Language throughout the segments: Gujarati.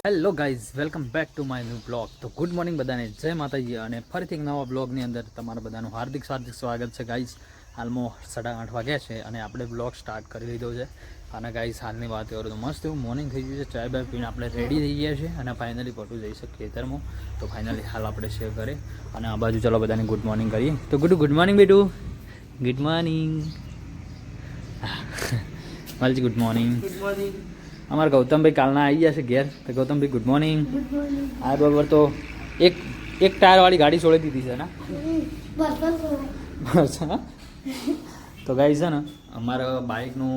Hello guys, welcome back to my new blog. તો ગુડ મોર્નિંગ બધાને, જય માતાજી. અને ફરીથી એક નવા બ્લોગની અંદર તમારા બધાનું હાર્દિક સ્વાગત છે ગાઈઝ. હાલમાં 8:30 વાગ્યા છે અને આપણે બ્લોગ સ્ટાર્ટ કરી લીધો છે. અને ગાઈઝ હાલની વાત કરું તો મસ્ત એવું મોર્નિંગ થઈ ગયું છે. ચાય બાય પીને આપણે રેડી થઈ ગયા છે અને ફાઇનલી પટું જઈ શકીએ ખેતરમાં. તો ફાઇનલી હાલ આપણે શેર કરીએ અને આ બાજુ ચલો બધાને ગુડ મોર્નિંગ કરીએ. તો ગુડ મોર્નિંગ બેટું, good morning. Malji good morning. અમારા ગૌતમભાઈ કાલના આવી ગયા છે ઘેર. તો ગૌતમભાઈ ગુડ મોર્નિંગ. આ બરાબર તો એક ટાયરવાળી ગાડી છોડી દીધી છે ને બસ. હા, તો ગાઈ છે ને અમારા બાઇકનું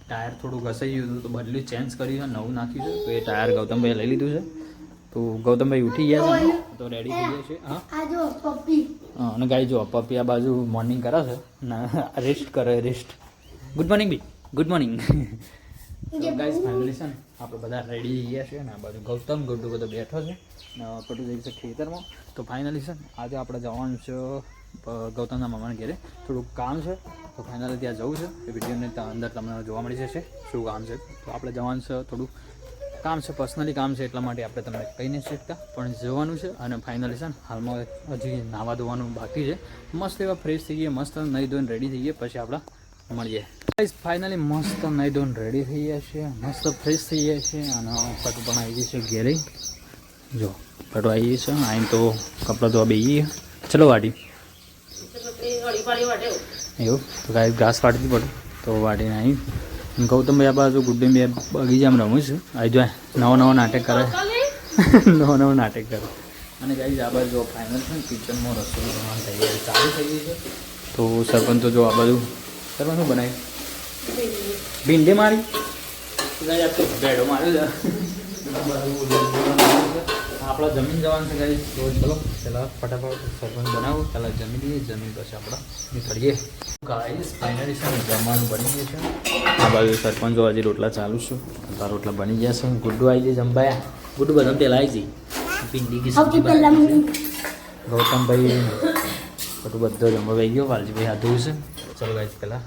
ટાયર થોડું ઘસાઈ ગયું હતું, તો બદલી ચેન્જ કર્યું છે, નવું નાખ્યું છે. તો એ ટાયર ગૌતમભાઈએ લઈ લીધું છે. તો ગૌતમભાઈ ઉઠી ગયા છે તો રેડી થઈ ગયા છે. હા, અને ગાઈ જો પપ્પી આ બાજુ મોર્નિંગ કરે છે ના, રેસ્ટ કરે રેસ્ટ. ગુડ મોર્નિંગ બી, ગુડ મોર્નિંગ. ગાઈસ ફાઇનલી છે ને આપણે બધા રેડી થઈ ગયા છીએ અને આ બાજુ ગૌતમ ગુડ્ડુ બધો બેઠો છે ને પટુ જઈ છે ખેતરમાં. તો ફાઇનલી છે ને આજે આપણે જવાનું છે ગૌતમના મામાના ઘેરે, થોડુંક કામ છે. તો ફાઇનલી ત્યાં જવું છે. એ વિડીયોની અંદર તમને જોવા મળી જશે શું કામ છે. તો આપણે જવાનું છે, થોડું કામ છે, પર્સનલી કામ છે, એટલા માટે આપણે તમને કહી નથી શકતા, પણ જવાનું છે. અને ફાઇનલી છે ને હાલમાં હજી નાવા ધોવાનું બાકી છે. મસ્ત એવા ફ્રેશ થઈ ગયા, મસ્ત નહીં ધોઈને રેડી થઈ ગયા, પછી આપણે મળીએ. ફાઇનલી મસ્ત નહીં ધોઈને રેડી થઈ ગયા છે, મસ્ત ફ્રેશ થઈ ગયા છે. અને પટુ પણ આવી ગઈ છે ઘેરે. જો પટુ આવી ગઈ છે, આઈને તો કપડાં ધોવા બેસી ચલો વાટી એવું. તો કાંઈ ઘાસ વાટતી પડે તો વાટીને આવી. ગૌતમભાઈ આ બાજુ ગુડ્ડી બે બગીચામાં રમું છું. આવી જો નવો નાટક કરે નવો નાટક કરે. અને ગાઈઝ આ બાજુ ફાઇનલ છે ને કિચનમાં રસોઈ બનાવવાની તૈયારી ચાલુ થઈ ગઈ છે. તો સરપંચ તો જો આ બાજુ સરપંચ શું બનાવ્યું? ભીંડી મારી ભેડો માર્યો છે. આપણે જમીન જવાનું છે ગાઈઝ. તો ચલો પહેલાં ફટાફટ સરપંચ બનાવું, પહેલાં જમી લઈએ, જમીન પછી આપણે નીકળીએ. ગાઈઝ ફાઇનલી છે ને જમવાનું બની ગયું છે. આ બાજુ સરપંચો હજી રોટલા ચાલુ છે. તારા રોટલા બની ગયા છે. ગુડ્ડુ આવી જાય જમવાયા. ગુડ્ડુ બધા પહેલાં આવી જાય. ભીંડી કી સબ્જી ગૌતમભાઈ બધું બધો જમવા આવી ગયો. વાલજીભાઈ હાથ ધોયું છે. ચલો ગાઈઝ પહેલાં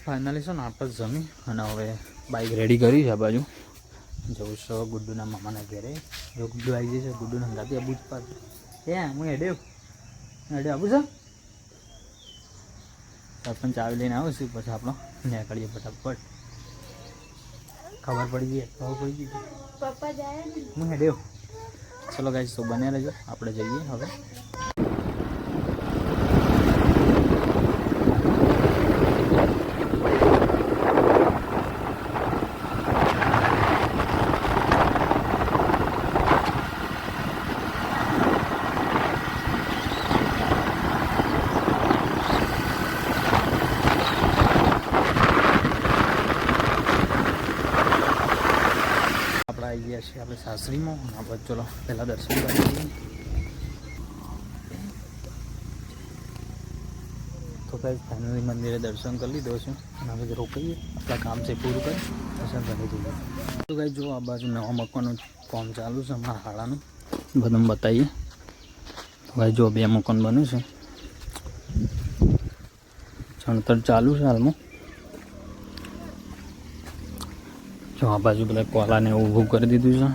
ફાઇનલી છે ને આપણે જમી અને હવે બાઇક રેડી કરી છે. આ બાજુ જવું છે ગુડ્ડુના મામાના ઘેરે. જો ગુડ્ડુ આવી જાય છે, ગુડ્ડુના હંગાથી આબુ જ પાછું હું હેડે આવું છે. સરપંચ આવી લઈને આવું છું, પછી આપણો નીકળીએ ફટાફટ. ખબર પડી ગઈ પપ્પા જાય હું હેડે. ચલો ગાઈઝ તો બને રહેજો, આપણે જઈએ હવે. આવી ગયા છીએ આપણે સાસરીમાં. આપણે ચલો પહેલાં દર્શન કરી લઈએ. તો કંઈ ફાઇનલી મંદિરે દર્શન કરી લીધો છે અને હવે રોકાઈએ, આપણા કામ છે પૂરું કરી દર્શન કરી દઈએ. તો કંઈ જો આ બાજુ નવા મકાનનું કામ ચાલુ છે અમારા હાડાનું, બધું બતાવીએ. તો ભાઈ જો 2 મકાન બન્યું છે, ચણતર ચાલુ છે હાલમાં. જો આ બાજુ બધા કોલાને ઊભું કરી દીધું છે.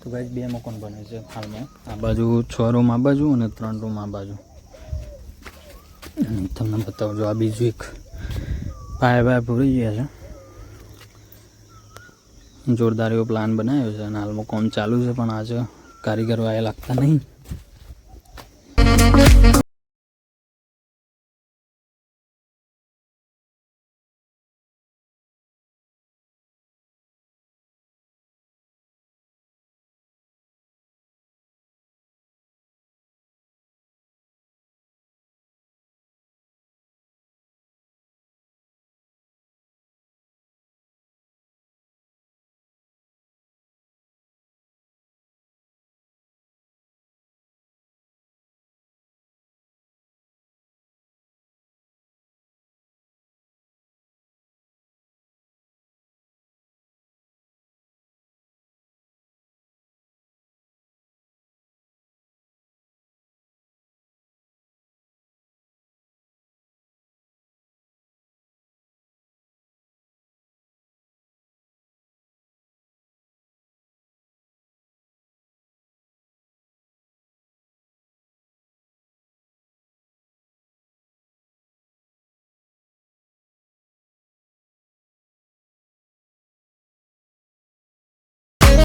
તો ગાઈસ 2 મકાન બને છે હાલમાં. આ બાજુ 6 રૂમ આ બાજુ અને 3 રૂમ આ બાજુ. તમને બતાવજો આ બીજું એક પાયા પૂરી ગયા છે. જોરદાર એવો પ્લાન બનાવ્યો છે અને હાલમાં કામ ચાલુ છે, પણ આજે કારીગરો આયા લાગતા નહીં.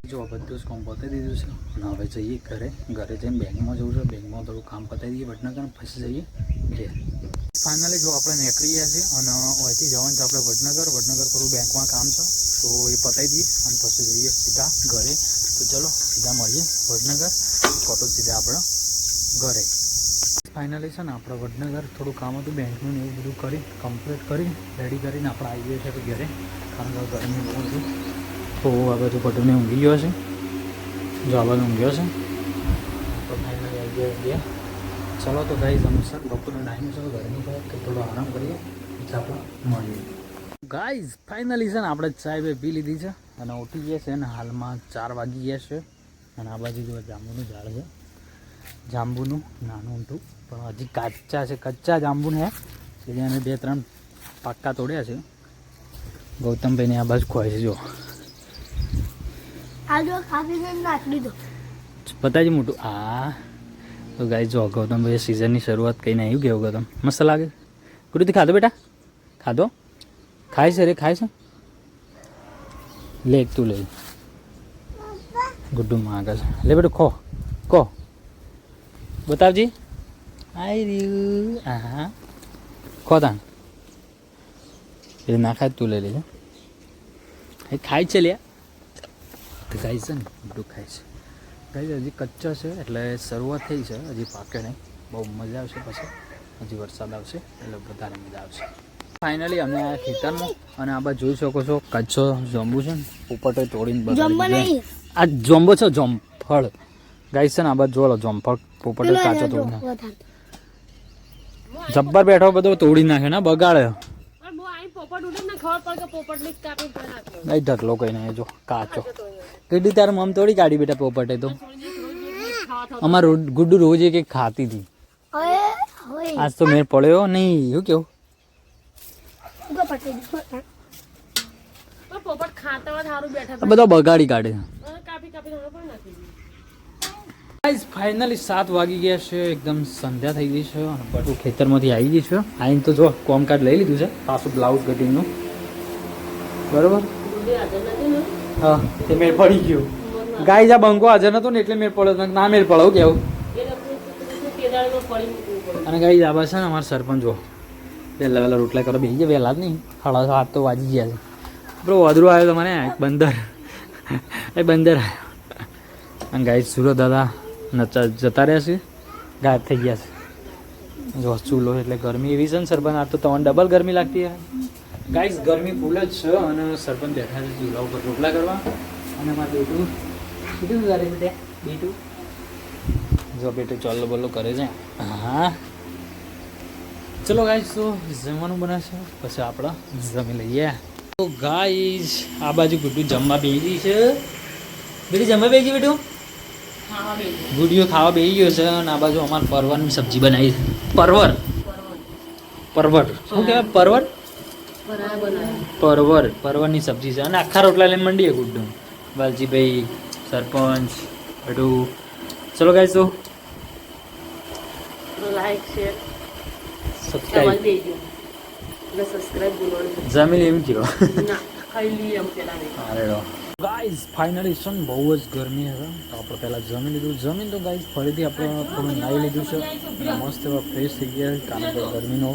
જો બધું જ કામ પતાવી દીધું છે અને હવે જઈએ ઘરે જઈને બેંકમાં જવું છે. બેંકમાં થોડું કામ પતાવી દઈએ વડનગર, પછી જઈએ ઘેર. ફાઇનલી જો આપણે નીકળી ગયા છીએ અને અહીંથી જવાનું છે આપણે વડનગર થોડું બેંકમાં કામ છે તો એ પતાવી દઈએ અને પછી જઈએ સીધા ઘરે. તો ચલો સીધા મળીએ વડનગર, તો સીધા આપણે ઘરે. ફાઇનલી છે ને આપણે વડનગર થોડું કામ હતું બેંકનું ને એવું બધું કરી કમ્પ્લીટ કરી રેડી કરીને આપણે આવી ગયા છે ઘરે, કારણ કે ગરમી બહુ હતી. તો આ બાજુ પટુને ઊંઘી ગયો છે, જો આ બાજુ ઊંઘ્યો છે. તો ફાઇનલી આવી ગયા. ચલો તો ગાઈઝ અમુક બપોરનો ટાઈમ છે, ગરમી થાય તો થોડો આરામ કરીએ પછી આપણે મળીએ. ગાઈઝ ફાઇનલી છે ને આપણે ચાય પી લીધી છે અને ઉઠી ગયા છે અને હાલમાં 4 વાગી ગયા છે. અને આ બાજુ જો જાંબુનું ઝાડ છે, જાંબુનું નાનું ઊંટું પણ હજી કાચા છે, કચ્ચા જાંબુ ને એટલે એને 2-3 પાક્કા તોડ્યા છે. ગૌતમભાઈને આ બાજુ ખોય છે, જો પતાજી મોટું. હા તો ગાઈસ જો ગૌતમભાઈ સિઝનની શરૂઆત કહીને આવ્યું કેવું ગૌતમ મસ્ત લાગે. ગુરુથી ખાધો બેટા, ખાધો ખાય છે રે, ખાય છે. લે તું લે, ગુડ્ડુ માંગે છે. લે બેટું ખો ખો, બતાવજી. આઈ રહ્યું. હા ખો તાન, એ ના ખાય તું લઈ લેજે. એ ખાય છે લે. તો ગાય છે ને ગુડ્ડુ ખાય છે. ગાય હજી કચ્ચા છે એટલે શરૂઆત થઈ છે, હજી પાકે નહીં. બહુ મજા આવશે, પછી હજી વરસાદ આવશે એટલે વધારે મજા આવશે. ફાઇનલી અમે આ ખેતરમાં અને આ બાજુ જોઈ શકો છો કચ્ચો જાંબુ છે ને પોપટે તોડીને બગાડી. આ જાંબુ છે, જામફળ. ગાય છે ને આ બાજુ જોવો જામફળ પોપટે કાચો તોડી નાખે. જબ્બર બેઠો બધો તોડી નાખે ને બગાડે. નહીં ઢકલો કઈ નહીં, જો કાચો કીધી તારે મમ તોડી કાઢી બેટા પોપટે તો. અમારું ગુડ્ડુ રોજ એક ખાતી હતી, આજ તો મેં પડ્યો નહીં. શું કેવું બધા બગાડી કાઢે. ફાઇનલી 7 વાગી ગયા છે, એકદમ સંધ્યા થઈ ગઈ છે અને પટુ ખેતરમાંથી આવી ગઈ છે. આવીને તો જો કોમકાર્ડ લઈ લીધું છે, પાછું બ્લાઉઝ કટિંગનું. બરોબર, હા તે મેળ પડી ગયું. ગાય જા બંકો હાજર નતો ને એટલે મેળ પડ્યો, ના મેળ પડો કેવું. અને ગાય આ બસ છે ને અમારા સરપંચ જો વહેલા રોટલા કરો બેસી ગયા, વહેલા જ નહીં 7:30 તો વાગી ગયા છે. બરો વાદળું આવ્યો તો મને બંદર એ બંદર આવ્યો. અને ગાય સુરત દાદા જતા રહ્યા છે, ગાયબ થઈ ગયા છે. જો ચૂલો એટલે ગરમી એવી છે ને સરપંચ, આ તો તમને ડબલ ગરમી લાગતી હોય. ગાઈસ ગરમી ફૂલ જ છે અને સરપંચ બેઠા છે ચૂલા ઉપર રોટલા કરવા. અને અમારે બેટું કીધું કરે છે, બેટું જો બેટું ચોલ્લો બોલ્લો કરે છે. હા ચલો ગાઈસ તો જમવાનું બનાવશે પછી આપણે જમી લઈએ. તો ગાઈસ આ બાજુ ગુડ્ડુ જમવા બેસી છે. બેટી જમવા બેસી બેટું, ગુડિયો ખાવા બેસી ગયો છે. અને આ બાજુ અમારે પરવરની સબ્જી બનાવી છે. પરવર શું કહેવાય? પરવરની સબ્જી છે અને આખા રોટલા લઈને મંડીએ ગુડ્ડુ, વાલજીભાઈ, સરપંચ બધું. ચલો ગાઈસ તો લાઈક શેર સબસ્ક્રાઇબ જમી એમ કયો ગાઈસ. ફાઇનલી છે ને બહુ જ ગરમી હવે તો આપણે પહેલાં જમી લીધું. જમીન તો ગાઈસ ફરીથી આપણે થોડું નાહી લીધું છે અને મસ્ત એવા ફ્રેશ થઈ ગયા, કારણ કે ગરમીનો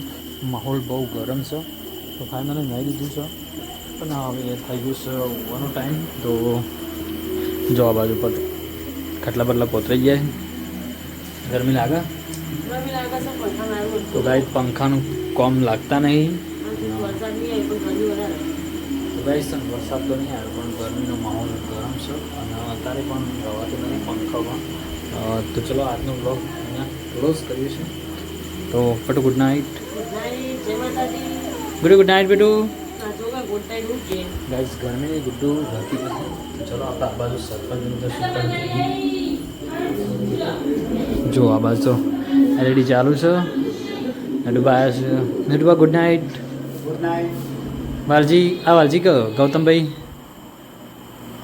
માહોલ બહુ ગરમ છે. તો ફાઇનલી નાહી લીધું છે અને હવે થઈ ગયું છે ઊંઘવાનો ટાઈમ. તો જો આ બાજુ પર ખાટલા બટલા પોતરાઈ ગયા, ગરમી લાગે તો ગાઈસ પંખાનું કોમ લાગતા નહીં. તો ગાઈસ વરસાદ તો નહીં આવ્યો પણ ગરમીનો માહોલ ગરમ છે અને અત્યારે પણ રવાતું નથી પંખામાં. તો ચલો આજનો બ્લોગ અહીંયા ક્લોઝ કરીએ છીએ. તો પટુ ગુડ નાઇટ. ગુડ નાઇટ બેટુ. ગાઈસ ગરમી ગુડ્ડુ રહેતી નથી. ચલો આપણે આ બાજુ સરપંચનું દર્શન કરીએ. જો આ બાજુ રેડી ચાલુ છે. નડુબા આવ્યા છે. Naduba good night. Good night. Valji આ વાલજી કહો Gautambhai.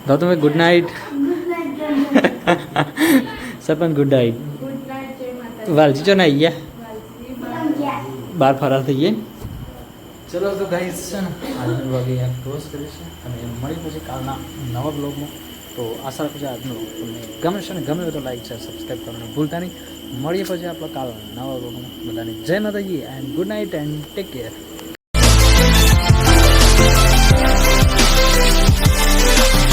Gautambhai good night. Sarpanch good night. Valji ચો ના ગયા બહાર ફરાર થઈ ગયા. ચલો તો ગાઈસ છે ને આજનો બ્લોગ અહીંયા ક્લોઝ કરીશું અને મળી પછી કાલના નવા બ્લોગમાં. તો આશા રાખું છું આજનો તમને ગમે છે ને ગમે હોય તો લાઈક છે સબસ્ક્રાઈબ કરવાનું ભૂલતા નહીં. મળીએ પછી આપણે કાલ નવા વ્લોગમાં. બધાને જય માતાજી and good night and take care.